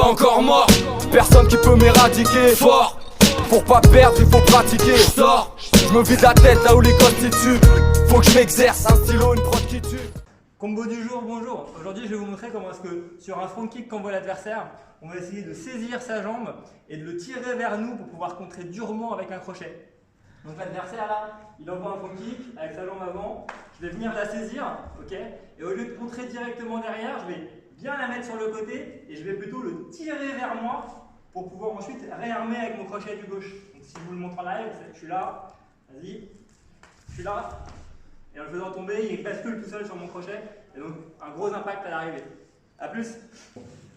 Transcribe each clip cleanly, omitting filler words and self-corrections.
pas encore mort. Personne qui peut m'éradiquer. Fort, pour pas perdre il faut pratiquer. Je sors, je me vide la tête là où les constituent. Faut que je m'exerce, un stylo, une prod qui tue. Combo du jour, bonjour. Aujourd'hui je vais vous montrer comment est-ce que sur un front kick qu'envoie l'adversaire, on va essayer de saisir sa jambe et de le tirer vers nous pour pouvoir contrer durement avec un crochet. Donc l'adversaire là, il envoie un front kick avec sa jambe avant, je vais venir la saisir, ok, et au lieu de contrer directement derrière, je vais bien la mettre sur le côté et je vais plutôt le tirer vers moi pour pouvoir ensuite réarmer avec mon crochet du gauche. Donc si je vous le montre en live, je suis là, vas-y, je suis là. Et en le faisant tomber, il bascule tout seul sur mon crochet. Et donc, un gros impact à l'arrivée. A plus.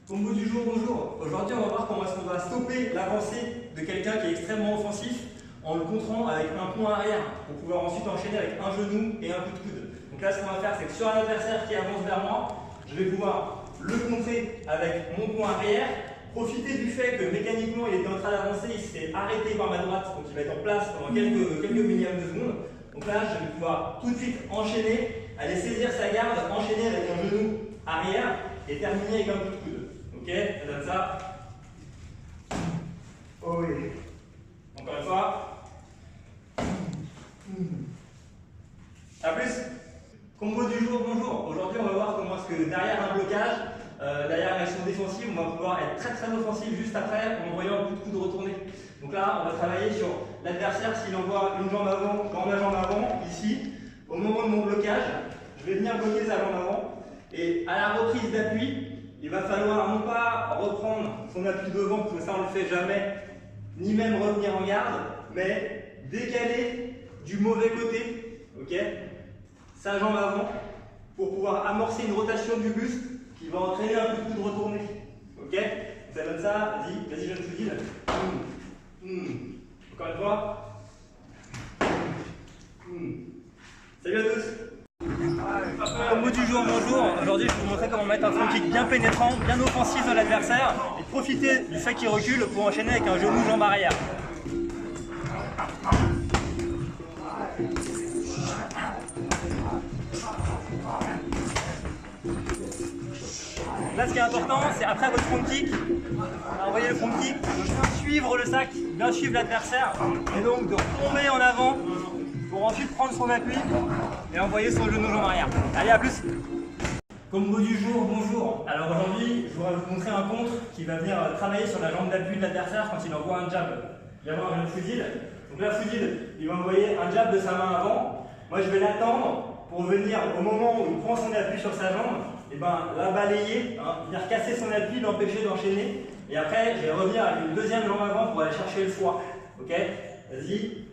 Combo du jour, bonjour. Aujourd'hui, on va voir comment est-ce qu'on va stopper l'avancée de quelqu'un qui est extrêmement offensif en le contrant avec un point arrière pour pouvoir ensuite enchaîner avec un genou et un coup de coude. Donc là, ce qu'on va faire, c'est que sur un adversaire qui avance vers moi, je vais pouvoir le contrer avec mon point arrière, profiter du fait que mécaniquement, il était en train d'avancer, il s'est arrêté par ma droite, donc il va être en place pendant quelques millièmes de secondes. Donc là, je vais pouvoir tout de suite enchaîner, aller saisir sa garde, enchaîner avec un genou arrière et terminer avec un coup de coude. Ok, ça donne ça. Oh oui. Encore une fois. A plus. Combo du jour, bonjour. Aujourd'hui, on va voir comment est-ce que derrière un blocage, derrière une action défensive, on va pouvoir être très offensif juste après en envoyant un coup de coude retourné. Donc là, on va travailler sur l'adversaire s'il envoie une jambe avant, dans ma jambe avant, ici. Au moment de mon blocage, je vais venir bloquer sa jambe avant. Et à la reprise d'appui, il va falloir non pas reprendre son appui devant, parce que ça on ne le fait jamais, ni même revenir en garde, mais décaler du mauvais côté, ok, sa jambe avant, pour pouvoir amorcer une rotation du buste qui va entraîner un coup de coude retourné. Ok, ça donne ça, vas-y, je te dis. Encore une fois. Salut à tous. Combo du jour, bonjour. Aujourd'hui, je vais vous montrer comment mettre un front kick bien pénétrant, bien offensif dans l'adversaire et profiter du fait qu'il recule pour enchaîner avec un genou jambe arrière. Là, ce qui est important, c'est après votre front kick, envoyer le front kick, de bien suivre le sac, bien suivre l'adversaire, et donc de tomber en avant pour ensuite prendre son appui et envoyer son genou jambe arrière. Allez, à plus. Combo du jour, bonjour. Alors aujourd'hui, je voudrais vous montrer un contre qui va venir travailler sur la jambe d'appui de l'adversaire quand il envoie un jab. Il va y avoir un foudil. Donc là, foudil, il va envoyer un jab de sa main avant. Moi, je vais l'attendre pour venir au moment où il prend son appui sur sa jambe, et la balayer, venir casser son appui, l'empêcher d'enchaîner. Et après, je vais revenir avec une deuxième jambe avant pour aller chercher le foie. Ok, vas-y.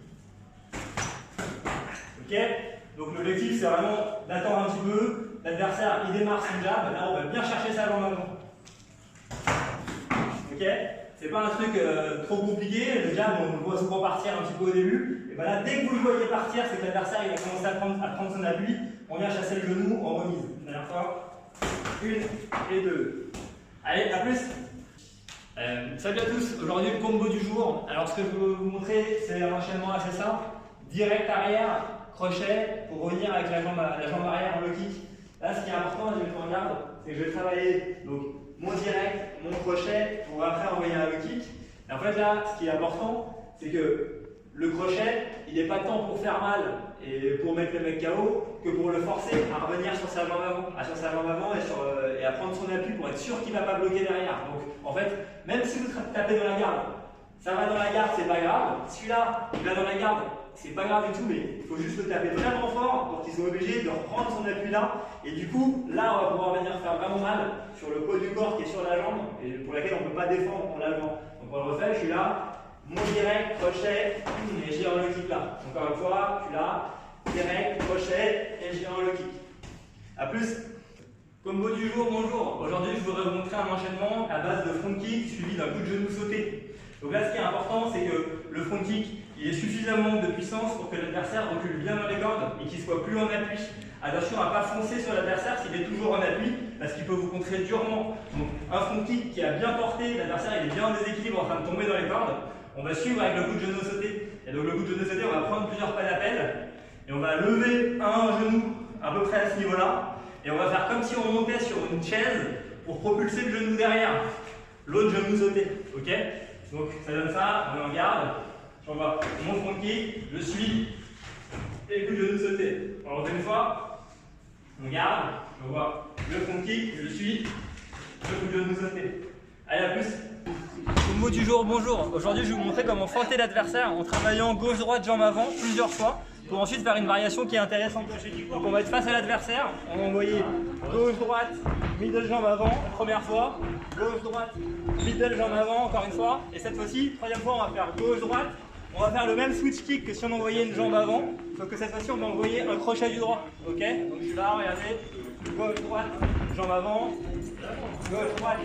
Ok, donc l'objectif c'est vraiment d'attendre un petit peu. L'adversaire il démarre son jab. Là, on va bien chercher sa jambe avant. Ok, c'est pas un truc trop compliqué. Le jab, on le voit souvent partir un petit peu au début. Et là, dès que vous le voyez partir, c'est que l'adversaire il va commencer à prendre son appui. On vient chasser le genou en remise. Une dernière fois. Une et deux. Allez, à plus. Salut à tous, aujourd'hui le combo du jour. Alors ce que je veux vous montrer, c'est un enchaînement assez simple. Direct arrière, crochet, pour revenir avec la jambe arrière en low kick. Là, ce qui est important, je vais mettre en garde, c'est que je vais travailler donc, mon direct, mon crochet, pour après envoyer un low kick. Et en fait là, ce qui est important, c'est que le crochet, il n'est pas tant pour faire mal et pour mettre le mec KO que pour le forcer à revenir sur sa jambe avant, et à prendre son appui pour être sûr qu'il ne va pas bloquer derrière. Donc en fait, même si vous tapez dans la garde, ça va dans la garde, c'est pas grave. Celui-là, il va dans la garde, c'est pas grave du tout, mais il faut juste le taper vraiment fort pour qu'il soit obligé de reprendre son appui là. Et du coup, là, on va pouvoir venir faire vraiment mal sur le poids du corps qui est sur la jambe et pour laquelle on ne peut pas défendre en l'allemand. Donc on le refait, je suis là. Mon direct, crochet, et je gère le kick là. Encore une fois, je suis là, direct, crochet, et je gère le kick. A plus. Combo du jour, bonjour. Aujourd'hui, je voudrais vous montrer un enchaînement à base de front kick suivi d'un coup de genou sauté. Donc là, ce qui est important, c'est que le front kick, il ait suffisamment de puissance pour que l'adversaire recule bien dans les cordes et qu'il soit plus en appui. Attention à ne pas foncer sur l'adversaire s'il est toujours en appui, parce qu'il peut vous contrer durement. Donc un front kick qui a bien porté, l'adversaire il est bien en déséquilibre en train de tomber dans les cordes. On va suivre avec le coup de genou sauté. Et donc le coup de genou sauté, on va prendre plusieurs pas d'appel et on va lever un genou à peu près à ce niveau-là. Et on va faire comme si on montait sur une chaise pour propulser le genou derrière. l'autre genou sauté. Ok? Donc ça donne ça, on est en garde. J'envoie mon front kick, je suis et le coup de genou sauté. On refait une fois, on garde, j'envoie le front kick, je suis, le coup de genou sauté. Allez, à plus! Le mot du jour, bonjour. Aujourd'hui, je vais vous montrer comment feinter l'adversaire en travaillant gauche-droite, jambe avant plusieurs fois pour ensuite faire une variation qui est intéressante. Donc, on va être face à l'adversaire. On va envoyer gauche-droite, middle jambe avant, première fois. Gauche-droite, middle jambe avant, encore une fois. Et cette fois-ci, troisième fois, on va faire gauche-droite. On va faire le même switch kick que si on envoyait une jambe avant, sauf que cette fois-ci, on va envoyer un crochet du droit. Ok? Donc, je suis là, regardez. Gauche-droite, jambe avant. Gauche-droite,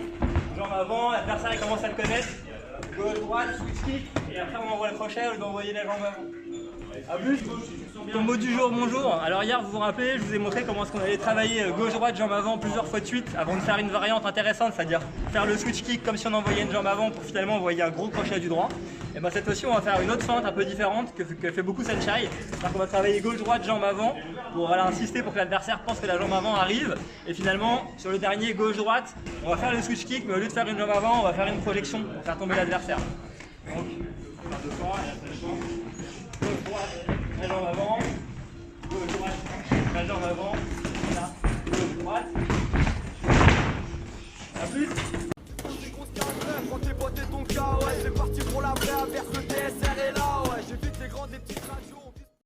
jambe avant. L'adversaire, il commence à le connaître. Gauche-droite, switch kick. Et après, on envoie le crochet au lieu d'envoyer la jambe avant. A plus. Ton mot du jour, bonjour. Alors hier, vous vous rappelez, je vous ai montré comment est-ce qu'on allait travailler gauche-droite, jambe avant plusieurs fois de suite avant de faire une variante intéressante, c'est-à-dire faire le switch kick comme si on envoyait une jambe avant pour finalement envoyer un gros crochet du droit. Et bien cette fois-ci, on va faire une autre feinte un peu différente que fait beaucoup Senchai. C'est-à-dire qu'on va travailler gauche-droite, jambe avant pour insister pour que l'adversaire pense que la jambe avant arrive. Et finalement, sur le dernier gauche-droite, on va faire le switch kick, mais au lieu de faire une jambe avant, on va faire une projection pour faire tomber l'adversaire. Donc, on va faire deux fois, gauche-droite, la jambe avant, gauche-droite, la jambe avant, voilà, gauche-droite. A plus.